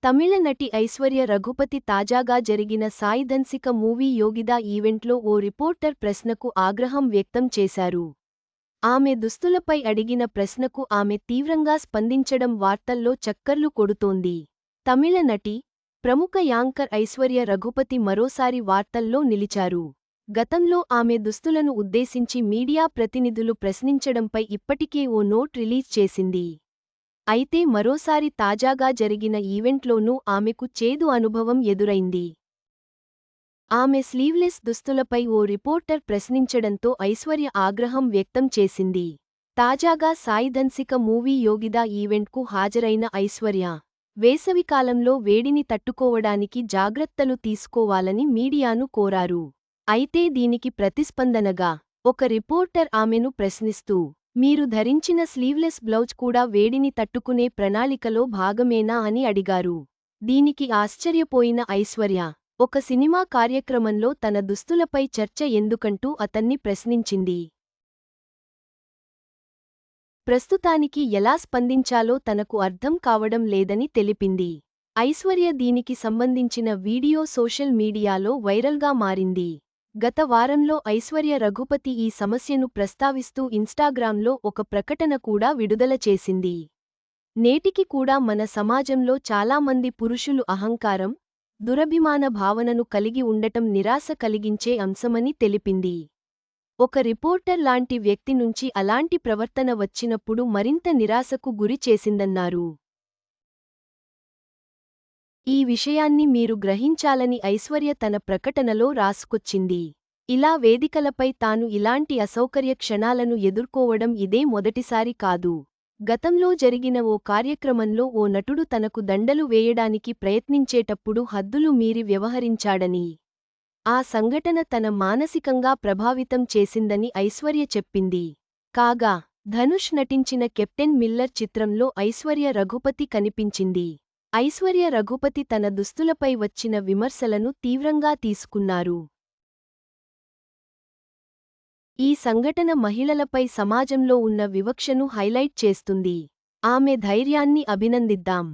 తమిళ నటి ఐశ్వర్య రఘుపతి తాజాగా జరిగిన సాయిధన్సిక మూవీ యోగిదా ఈవెంట్లో ఓ రిపోర్టర్ ప్రశ్నకు ఆగ్రహం వ్యక్తం చేశారు. ఆమె దుస్తులపై అడిగిన ప్రశ్నకు ఆమె తీవ్రంగా స్పందించడం వార్తల్లో చక్కర్లు కొడుతోంది. తమిళ నటి, ప్రముఖ యాంకర్ ఐశ్వర్య రఘుపతి మరోసారి వార్తల్లో నిలిచారు. గతంలో ఆమె దుస్తులను ఉద్దేశించి మీడియా ప్రతినిధులు ప్రశ్నించడంపై ఇప్పటికే ఓ నోట్ రిలీజ్ చేసింది. అయితే మరోసారి తాజాగా జరిగిన ఈవెంట్లోనూ ఆమెకు చేదు అనుభవం ఎదురైంది. ఆమె స్లీవ్లెస్ దుస్తులపై ఓ రిపోర్టర్ ప్రశ్నించడంతో ఐశ్వర్య ఆగ్రహం వ్యక్తం చేసింది. తాజాగా సాయిధన్సిక మూవీ యోగిదా ఈవెంట్కు హాజరైన ఐశ్వర్య, వేసవికాలంలో వేడిని తట్టుకోవడానికి జాగ్రత్తలు తీసుకోవాలని మీడియాను కోరారు. అయితే దీనికి ప్రతిస్పందనగా ఒక రిపోర్టర్ ఆమెను ప్రశ్నిస్తూ, మీరు ధరించిన స్లీవ్లెస్ బ్లౌజ్ కూడా వేడిని తట్టుకునే ప్రణాళికలో భాగమేనా అని అడిగారు. దీనికి ఆశ్చర్యపోయిన ఐశ్వర్య, ఒక సినిమా కార్యక్రమంలో తన దుస్తులపై చర్చ ఎందుకంటూ అతన్ని ప్రశ్నించింది. ప్రస్తుతానికి ఎలా స్పందించాలో తనకు అర్థం కావడం లేదని తెలిపింది. ఐశ్వర్య దీనికి సంబంధించిన వీడియో సోషల్ మీడియాలో వైరల్గా మారింది. గత వారంలో ఐశ్వర్య రఘుపతి ఈ సమస్యను ప్రస్తావిస్తూ ఇన్స్టాగ్రామ్లో ఒక ప్రకటన కూడా విడుదల చేసింది. నేటికి కూడా మన సమాజంలో చాలామంది పురుషులు అహంకారం, దురభిమాన భావనను కలిగి ఉండటం నిరాశ కలిగించే అంశమని తెలిపింది. ఒక రిపోర్టర్ లాంటి వ్యక్తి నుంచి అలాంటి ప్రవర్తన వచ్చినప్పుడు మరింత నిరాశకు గురి చేసిందన్నారు. ఈ విషయాన్ని మీరు గ్రహించాలని ఐశ్వర్య తన ప్రకటనలో రాసుకొచ్చింది. ఇలా వేదికలపై తాను ఇలాంటి అసౌకర్య క్షణాలను ఎదుర్కోవడం ఇదే మొదటిసారి కాదు. గతంలో జరిగిన ఓ కార్యక్రమంలో ఓ నటుడు తనకు దండలు వేయడానికి ప్రయత్నించేటప్పుడు హద్దులు మీరి వ్యవహరించాడని, ఆ సంఘటన తన మానసికంగా ప్రభావితం చేసిందని ఐశ్వర్య చెప్పింది. కాగా, ధనుష్ నటించిన కెప్టెన్ మిల్లర్ చిత్రంలో ఐశ్వర్య రఘుపతి కనిపించింది. ఐశ్వర్య రఘుపతి తన దుస్తులపై వచ్చిన విమర్శలను తీవ్రంగా తీసుకున్నారు. ఈ సంఘటన మహిళలపై సమాజంలో ఉన్న వివక్షను హైలైట్ చేస్తుంది. ఆమె ధైర్యాన్ని అభినందిద్దాం.